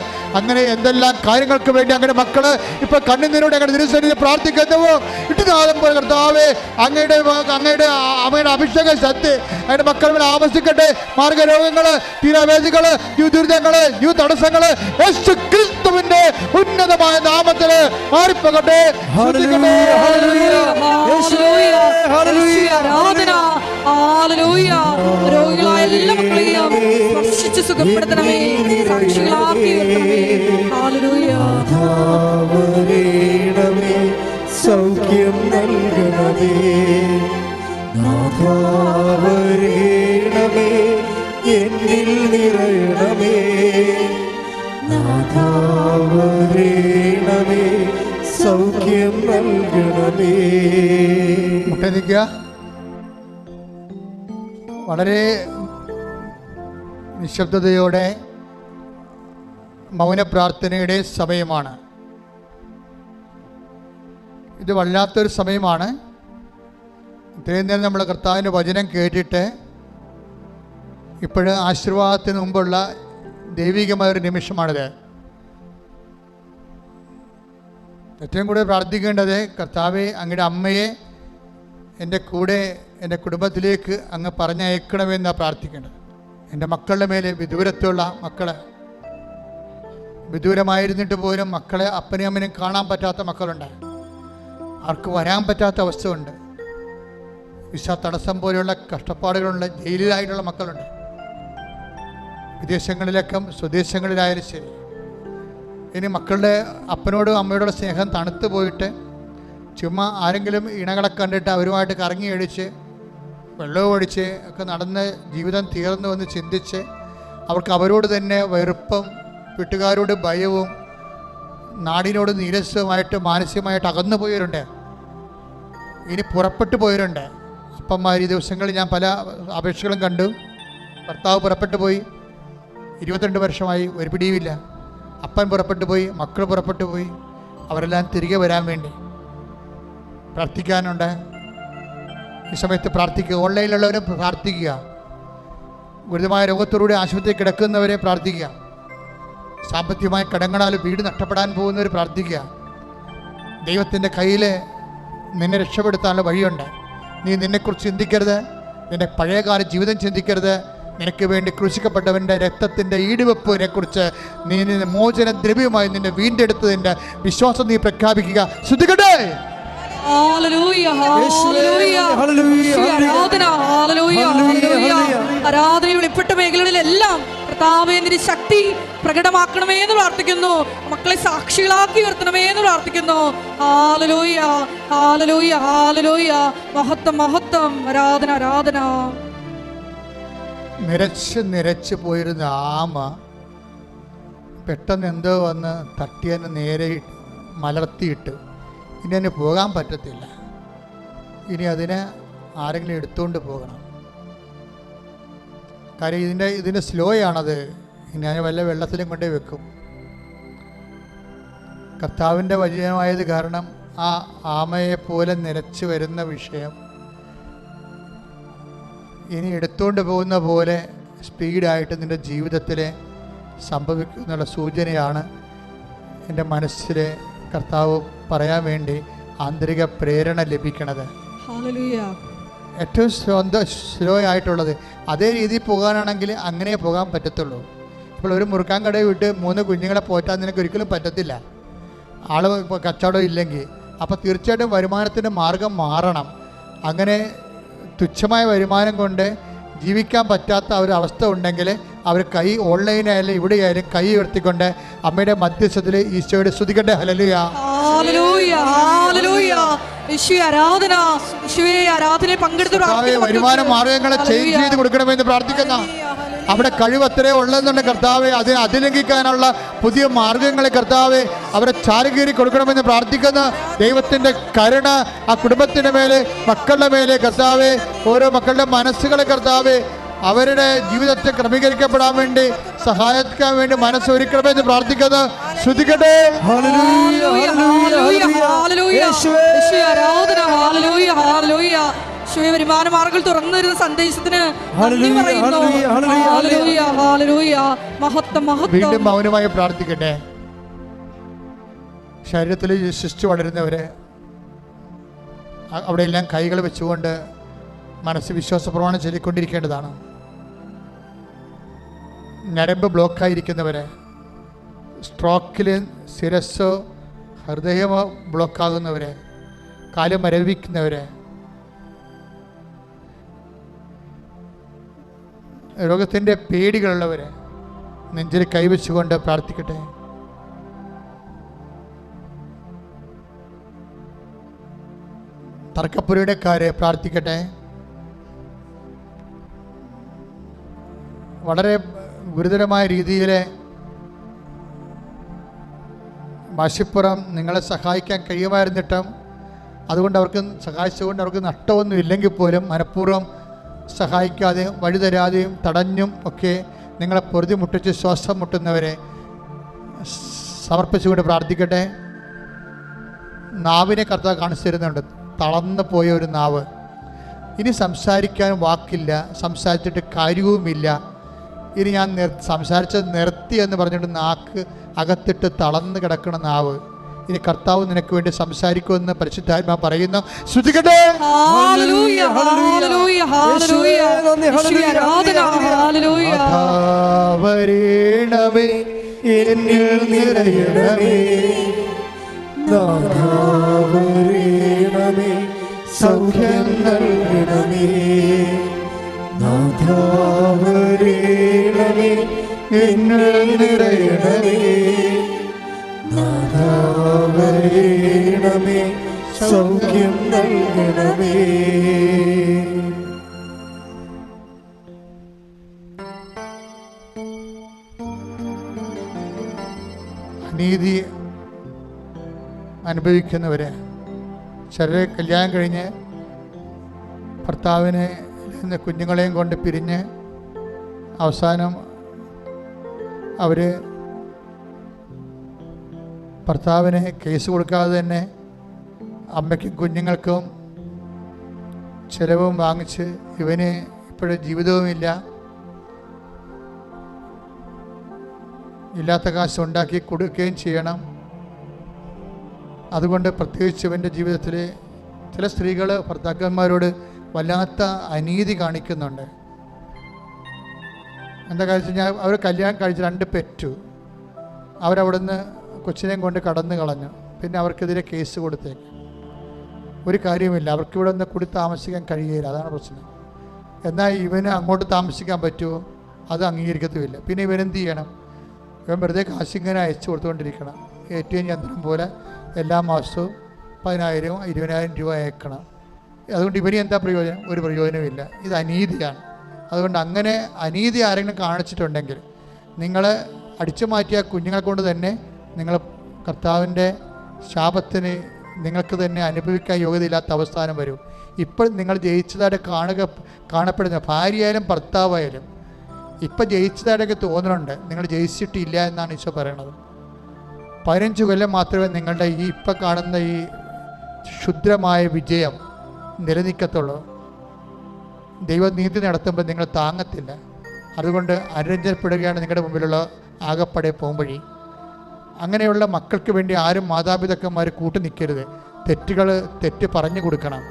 അങ്ങനെ എന്തെല്ലാം കാര്യങ്ങൾക്ക് വേണ്ടി അങ്ങനെ മക്കൾ ഇപ്പൊ കണ്ണുനീരോടെ അങ്ങനെ തിരുസന്നിധിയിൽ പ്രാർത്ഥിക്കുന്നുവോ ഇട്ടുനാദം പോലെ കർത്താവേ, അങ്ങയുടെ അമ്മയുടെ അഭിഷേക ശക്തി അങ്ങയുടെ മക്കളുടെ ആവശ്യിക്കട്ടെ. മാർഗരോഗങ്ങൾ, തീരാവേദികൾ, ദുരിതങ്ങൾ, തടസ്സങ്ങൾ യേശുക്രിസ്തുവിന്റെ ഉന്നതമായ നാമത്തിൽ മാറിപ്പോകട്ടെ. രോഗികളായ എല്ലാ മക്കളെയും സ്പർശിച്ച് സുഖപ്പെടുത്തണമേ, സാക്ഷികളാക്കി സൗഖ്യം നൽകണമേ. നാഥാ വരേണമേ, എന്നിൽ നിറയണമേ. നാഥാ വരേണമേ, സൗഖ്യം നൽകണമേ. മുട്ടനിക്കുക. വളരെ നിശബ്ദതയോടെ മൗനപ്രാർത്ഥനയുടെ സമയമാണ്. ഇത് വല്ലാത്തൊരു സമയമാണ്. ഇത്രയും നേരം നമ്മൾ കർത്താവിൻ്റെ വചനം കേട്ടിട്ട് ഇപ്പോഴും ആശീർവാദത്തിന് മുമ്പുള്ള ദൈവികമായൊരു നിമിഷമാണിത്. ഏറ്റവും കൂടുതൽ പ്രാർത്ഥിക്കേണ്ടത്, കർത്താവെ, അങ്ങയുടെ അമ്മയെ എൻ്റെ കൂടെ എൻ്റെ കുടുംബത്തിലേക്ക് അങ്ങ് പറഞ്ഞയക്കണമെന്നാണ് പ്രാർത്ഥിക്കേണ്ടത്. എൻ്റെ മക്കളുടെ മേലെ, വിദൂരത്തുള്ള മക്കൾ, വിദൂരമായിരുന്നിട്ട് പോലും മക്കളെ അപ്പനെയും അമ്മനെയും കാണാൻ പറ്റാത്ത മക്കളുണ്ട്. അവർക്ക് വരാൻ പറ്റാത്ത അവസ്ഥയുണ്ട്. വിസ തടസ്സം പോലെയുള്ള കഷ്ടപ്പാടുകളുണ്ട്. ജയിലിലായിട്ടുള്ള മക്കളുണ്ട്. വിദേശങ്ങളിലൊക്കെ, സ്വദേശങ്ങളിലായാലും ശരി. ഇനി മക്കളുടെ അപ്പനോടും അമ്മയോടുള്ള സ്നേഹം തണുത്ത് പോയിട്ട് ചുമ്മാ ആരെങ്കിലും ഇണകളെ കണ്ടിട്ട് അവരുമായിട്ട് കറങ്ങി അടിച്ച് വെള്ളവും ഒഴിച്ച് ഒക്കെ നടന്ന് ജീവിതം തീർന്നു എന്ന് ചിന്തിച്ച് അവർക്ക് അവരോട് തന്നെ വെറുപ്പും വീട്ടുകാരോട് ഭയവും നാടിനോട് നീരസവുമായിട്ട് മാനസികമായിട്ട് അകന്നു പോയവരുണ്ട്. ഇനി പുറപ്പെട്ടു പോയവരുണ്ട്. അപ്പന്മാർ ഈ ദിവസങ്ങളിൽ ഞാൻ പല അപേക്ഷകളും കണ്ടു. ഭർത്താവ് പുറപ്പെട്ടു പോയി, 22 വർഷമായി, ഒരു പിടിയുമില്ല. അപ്പൻ പുറപ്പെട്ടു പോയി, മക്കൾ പുറപ്പെട്ടു പോയി. അവരെല്ലാം തിരികെ വരാൻ വേണ്ടി പ്രാർത്ഥിക്കാനുണ്ട്. ഈ സമയത്ത് പ്രാർത്ഥിക്കുക. ഓൺലൈനിലുള്ളവരും പ്രാർത്ഥിക്കുക. ഗുരുതരമായ രോഗത്തോടുകൂടി ആശുപത്രിയിൽ കിടക്കുന്നവരെ പ്രാർത്ഥിക്കുക. സാമ്പത്തികമായ കടങ്ങളാൽ വീട് നഷ്ടപ്പെടാൻ പോകുന്നവർ പ്രാർത്ഥിക്കുക. ദൈവത്തിൻ്റെ കയ്യിൽ നിന്നെ രക്ഷപ്പെടുത്താനുള്ള വഴിയുണ്ട്. നീ നിന്നെക്കുറിച്ച് ചിന്തിക്കരുത്. നിൻ്റെ പഴയകാല ജീവിതം ചിന്തിക്കരുത്. നിനക്ക് വേണ്ടി ക്രൂശിക്കപ്പെട്ടവൻ്റെ രക്തത്തിൻ്റെ ഈടുവെപ്പിനെ കുറിച്ച് നീ മോചന ദ്രവ്യമായി നിന്നെ വീണ്ടെടുത്തതിൻ്റെ വിശ്വാസം നീ പ്രഖ്യാപിക്കുക. ശ്രദ്ധിക്കട്ടെ. ആരാധന വെളിപ്പെട്ട മേഖലകളിലെല്ലാം കർത്താവേ, നിന്റെ ശക്തി പ്രകടമാക്കണമേ എന്ന് പ്രാർത്ഥിക്കുന്നു. മക്കളെ സാക്ഷികളാക്കി ഉയർത്തണമേ എന്ന് പ്രാർത്ഥിക്കുന്നു. ഹല്ലേലൂയ, ഹല്ലേലൂയ, ഹല്ലേലൂയ. മഹത്വം, മഹത്വം. ആരാധന, ആരാധന. നിരച്ച് പോയിരുന്ന ആമ പെട്ടെന്ന് എന്തോ വന്ന് തട്ടിയതിന് നേരെ മലർത്തിയിട്ട് ഇനി അതിന് പോകാൻ പറ്റത്തില്ല. ഇനി അതിനെ ആരെങ്കിലും എടുത്തുകൊണ്ട് പോകണം. കാര്യം ഇതിൻ്റെ സ്ലോയാണത്. ഇനി അതിന് വല്ല വെള്ളത്തിലും കൊണ്ടേ വെക്കും. കർത്താവിൻ്റെ വചനമായത് കാരണം ആ ആമയെപ്പോലെ നിരച്ച് വരുന്ന വിഷയം ഇനി എടുത്തുകൊണ്ട് പോകുന്ന പോലെ സ്പീഡായിട്ട് നിൻ്റെ ജീവിതത്തിൽ സംഭവിക്കുന്നുള്ള സൂചനയാണ് എൻ്റെ മനസ്സിൽ കർത്താവ് പറയാൻ വേണ്ടി ആന്തരിക പ്രേരണ ലഭിക്കണത്. ഏറ്റവും സ്ലോ ആയിട്ടുള്ളത്. അതേ രീതിയിൽ പോകാനാണെങ്കിൽ അങ്ങനെ പോകാൻ പറ്റത്തുള്ളൂ. ഇപ്പോൾ ഒരു മുറുക്കാൻ കടയിൽ വിട്ട് 3 കുഞ്ഞുങ്ങളെ പോറ്റാൻ നിനക്ക് ഒരിക്കലും പറ്റത്തില്ല, ആൾ കച്ചവടം ഇല്ലെങ്കിൽ. അപ്പോൾ തീർച്ചയായിട്ടും വരുമാനത്തിൻ്റെ മാർഗം മാറണം. അങ്ങനെ തുച്ഛമായ വരുമാനം കൊണ്ട് ജീവിക്കാൻ പറ്റാത്ത ഒരു അവസ്ഥ ഉണ്ടെങ്കിൽ അവർ കൈ ഓൺലൈനായാലും ഇവിടെയായാലും കൈ ഉയർത്തിക്കൊണ്ട് അമ്മയുടെ മധ്യസ്ഥത്തിൽ ഈശോയുടെ സ്തുതിക്കട്ടെ. ഹല്ലേലൂയ, ഹല്ലേലൂയ, ഹല്ലേലൂയ. യേശുവേ ആരാധന. യേശുവേ ആരാധനയിൽ പങ്കെടുത്ത് വരുമാന മാർഗങ്ങളെ ചേഞ്ച് ചെയ്ത് കൊടുക്കണമെന്ന് പ്രാർത്ഥിക്കുന്ന അവിടെ കഴിവ് അത്രേ ഉള്ളതെന്നുണ്ട് കർത്താവെ. അതിനെ അതിലംഘിക്കാനുള്ള പുതിയ മാർഗങ്ങളെ കർത്താവെ അവരെ ചാരുകീറി കൊടുക്കണമെന്ന് പ്രാർത്ഥിക്കുന്ന ദൈവത്തിൻ്റെ കരുണ ആ കുടുംബത്തിൻ്റെ മേലെ, മക്കളുടെ മേലെ കർത്താവെ, ഓരോ മക്കളുടെ മനസ്സുകളെ കർത്താവെ അവരുടെ ജീവിതത്തെ ക്രമീകരിക്കപ്പെടാൻ വേണ്ടി സഹായിക്കാൻ വേണ്ടി മനസ്സൊരുക്കണമെന്ന് പ്രാർത്ഥിക്കുന്നത്. ശ്രദ്ധിക്കട്ടെ. വരുമാന മാർഗങ്ങൾ തുറന്നു വരുന്ന സന്ദേശത്തിന് വീണ്ടും മൗനമായി പ്രാർത്ഥിക്കട്ടെ. ശരീരത്തിൽ ശിശു വളരുന്നവരെ അവിടെയെല്ലാം കൈകൾ വെച്ചുകൊണ്ട് മനസ്സ് വിശ്വാസ പ്രമാണം ചൊല്ലിക്കൊണ്ടിരിക്കേണ്ടതാണ്. ഞരമ്പ് ബ്ലോക്കായിരിക്കുന്നവരെ, സ്ട്രോക്കിൽ ശിരസ്സോ ഹൃദയമോ ബ്ലോക്കാകുന്നവരെ, കാല് മരവിക്കുന്നവരെ, രോഗത്തിൻ്റെ പേടികളുള്ളവരെ നെഞ്ചിൽ കൈവച്ചുകൊണ്ട് പ്രാർത്ഥിക്കട്ടെ. തർക്കപ്പുരയിടക്കാരെ പ്രാർത്ഥിക്കട്ടെ. വളരെ ഗുരുതരമായ രീതിയിൽ വാശിപ്പുറം നിങ്ങളെ സഹായിക്കാൻ കഴിയുമായിരുന്നിട്ടും അതുകൊണ്ട് അവർക്ക് സഹായിച്ചുകൊണ്ട് അവർക്ക് നഷ്ടമൊന്നും ഇല്ലെങ്കിൽ പോലും മനഃപൂർവ്വം സഹായിക്കാതെയും വഴി തരാതെയും തടഞ്ഞും ഒക്കെ നിങ്ങളെ പൊറുതി മുട്ടിച്ച് ശ്വാസം മുട്ടുന്നവരെ സമർപ്പിച്ചുകൊണ്ട് പ്രാർത്ഥിക്കട്ടെ. നാവിനെ കർത്താവ് കാണിച്ചു തരുന്നുണ്ട്, തളർന്നു പോയ ഒരു നാവ്. ഇനി സംസാരിക്കാൻ വാക്കില്ല, സംസാരിച്ചിട്ട് കാര്യവുമില്ല. ഇനി ഞാൻ സംസാരിച്ചത് നിർത്തി എന്ന് പറഞ്ഞിട്ട് നാക്ക് അകത്തിട്ട് തളർന്ന് കിടക്കുന്ന നാവ്. ഇനി കർത്താവ് നിനക്ക് വേണ്ടി സംസാരിക്കുമെന്ന് പരിശുദ്ധാത്മാ പറയുന്നു. ശ്രദ്ധിക്കട്ടെ. വരേണമേ എന്നിൽ നിറയണമേ, വരേണമേ സൗഖ്യം നൽകണമേ, വരേണമേ എന്നിൽ നിറയണമേ, വരേണമേ സൗഖ്യം നൽകണമേ. അനീതി അനുഭവിക്കുന്നവരെ, ചിലരെ കല്യാണം കഴിഞ്ഞ് ഭർത്താവിനെ നിന്ന് കുഞ്ഞുങ്ങളെയും കൊണ്ട് പിരിഞ്ഞ് അവസാനം അവർ ഭർത്താവിന് കേസ് കൊടുക്കാതെ തന്നെ അമ്മയ്ക്കും കുഞ്ഞുങ്ങൾക്കും ചിലവും വാങ്ങിച്ച് ഇവന് ഇപ്പോഴും ജീവിതവുമില്ല, ഇല്ലാത്ത കാശ് ഉണ്ടാക്കി കൊടുക്കുകയും ചെയ്യണം. അതുകൊണ്ട് പ്രത്യേകിച്ച് ഇവൻ്റെ ജീവിതത്തിൽ ചില സ്ത്രീകൾ ഭർത്താക്കന്മാരോട് വല്ലാത്ത അനീതി കാണിക്കുന്നുണ്ട്. എന്താ കാര്യം വെച്ച് കഴിഞ്ഞാൽ അവർ കല്യാണം കഴിച്ച് 2 പെറ്റു, അവരവിടുന്ന് കൊച്ചിനെയും കൊണ്ട് കടന്നു കളഞ്ഞു. പിന്നെ അവർക്കെതിരെ കേസ് കൊടുത്തേക്ക്. ഒരു കാര്യമില്ല, അവർക്കിവിടെ നിന്ന് കൂടി താമസിക്കാൻ കഴിയുകയില്ല, അതാണ് പ്രശ്നം. എന്നാൽ ഇവന് അങ്ങോട്ട് താമസിക്കാൻ പറ്റുമോ? അത് അംഗീകരിക്കത്തുമില്ല. പിന്നെ ഇവനെന്ത് ചെയ്യണം? ഇവൻ വെറുതെ കാശിങ്ങനെ അയച്ചു കൊടുത്തുകൊണ്ടിരിക്കണം. ATM യന്ത്രം പോലെ എല്ലാ മാസവും 10,000 20,000 രൂപ അയക്കണം. അതുകൊണ്ട് ഇവന് എന്താ പ്രയോജനം? ഒരു പ്രയോജനമില്ല. ഇത് അനീതിയാണ്. അതുകൊണ്ട് അങ്ങനെ അനീതി ആരെങ്കിലും കാണിച്ചിട്ടുണ്ടെങ്കിൽ നിങ്ങൾ അടിച്ചു മാറ്റിയ കുഞ്ഞുങ്ങളെ കൊണ്ട് തന്നെ നിങ്ങൾ കർത്താവിൻ്റെ ശാപത്തിന് നിങ്ങൾക്ക് തന്നെ അനുഭവിക്കാൻ യോഗ്യതയില്ലാത്ത അവസ്ഥാനം വരും. ഇപ്പോൾ നിങ്ങൾ ജയിച്ചതായിട്ട് കാണപ്പെടുന്ന ഭാര്യയായാലും ഭർത്താവായാലും ഇപ്പം ജയിച്ചതായിട്ടൊക്കെ തോന്നുന്നുണ്ട്, നിങ്ങൾ ജയിച്ചിട്ടില്ല എന്നാണ് ഈശോ പറയണത്. 15 കൊല്ലം മാത്രമേ നിങ്ങളുടെ ഈ ഇപ്പം കാണുന്ന ഈ ക്ഷുദ്രമായ വിജയം നിലനിൽക്കത്തുള്ളൂ. ദൈവനീതി നടത്തുമ്പോൾ നിങ്ങൾ താങ്ങത്തില്ല. അതുകൊണ്ട് അനുരഞ്ജനപ്പെടുകയാണ് നിങ്ങളുടെ മുമ്പിലുള്ള ആകപ്പടെ പോംവഴി. അങ്ങനെയുള്ള മക്കൾക്ക് വേണ്ടി ആരും മാതാപിതാക്കന്മാർ കൂട്ടു നിൽക്കരുത്. തെറ്റ് പറഞ്ഞു കൊടുക്കണം.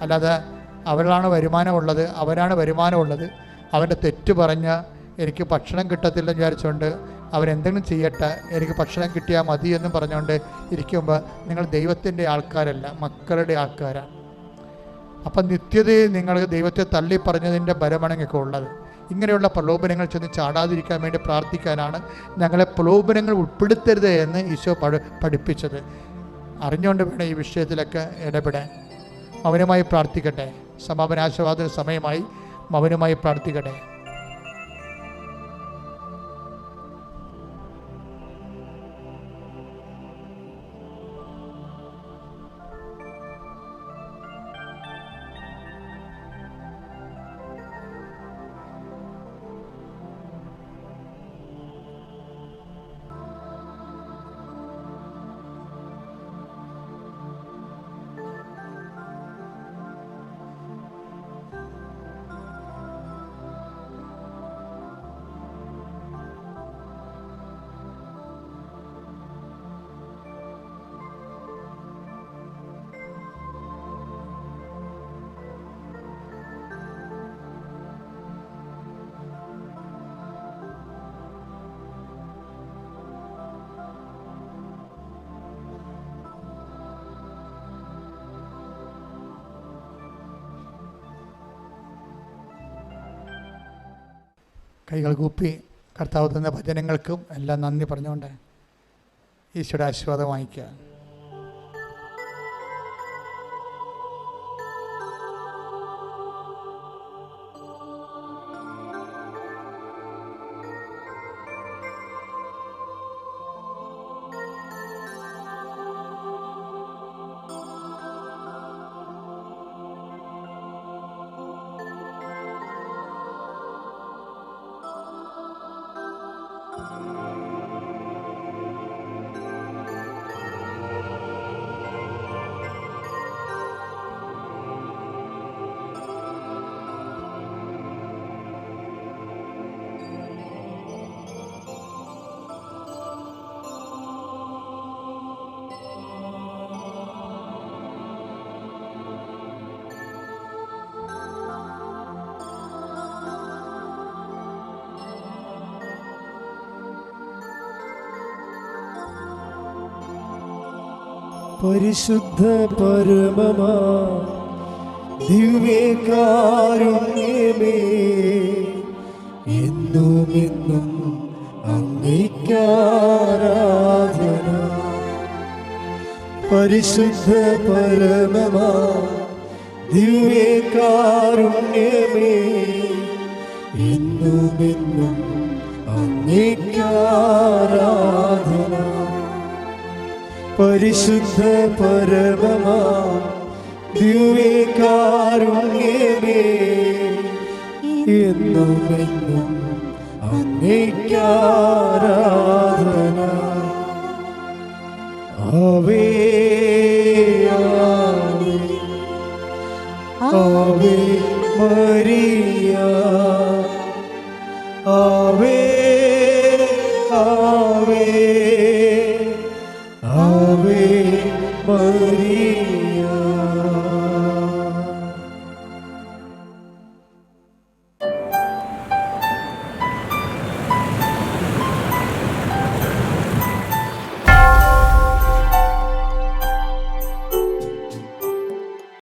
അല്ലാതെ അവരാണ് വരുമാനമുള്ളത് അവൻ്റെ തെറ്റ് പറഞ്ഞ് എനിക്ക് ഭക്ഷണം കിട്ടത്തില്ലെന്ന് വിചാരിച്ചുകൊണ്ട് അവരെന്തെങ്കിലും ചെയ്യട്ടെ, എനിക്ക് ഭക്ഷണം കിട്ടിയാൽ മതി എന്നും പറഞ്ഞുകൊണ്ട് ഇരിക്കുമ്പോൾ നിങ്ങൾ ദൈവത്തിൻ്റെ ആൾക്കാരല്ല, മക്കളുടെ ആൾക്കാരാണ്. അപ്പം നിത്യതയിൽ നിങ്ങൾ ദൈവത്തെ തള്ളി പറഞ്ഞതിൻ്റെ ബലമണങ്ങൊക്കെ ഉള്ളത്. ഇങ്ങനെയുള്ള പ്രലോഭനങ്ങൾ ചെന്ന് ചാടാതിരിക്കാൻ വേണ്ടി പ്രാർത്ഥിക്കാനാണ് ഞങ്ങളെ പ്രലോഭനങ്ങൾ ഉൾപ്പെടുത്തരുത് എന്ന് ഈശോ പഠിപ്പിച്ചത്. അറിഞ്ഞുകൊണ്ട് വേണം ഈ വിഷയത്തിലൊക്കെ ഇടപെടാൻ. മൗനമായി പ്രാർത്ഥിക്കട്ടെ. സമാപനാശീർവാദ സമയമായി മൗനമായി പ്രാർത്ഥിക്കട്ടെ. കൈകൾ കൂപ്പി കർത്താവ് തന്ന ഭജനങ്ങൾക്കും എല്ലാം നന്ദി പറഞ്ഞുകൊണ്ട് ഈശോയുടെ ആശീർവാദം വാങ്ങിക്കുക. പരിശുദ്ധ പരമമാ ദിവ്യകാരുണ്യമേ, എന്നും എന്നും അങ്ങേയ്ക്കാരാധന. പരിശുദ്ധ പരമമാ ദിവ്യകാരുണ്യമേ, എന്നും എന്നും അങ്ങേയ്ക്കാരാധന. പരിശുദ്ധ പരമമാ ദിവ്യകാരുണ്യമേ, എന്നും എന്നും അങ്ങേയ്ക്കാരാധന. ആവേ ആവേ ആവേ മരിയ, ആവേ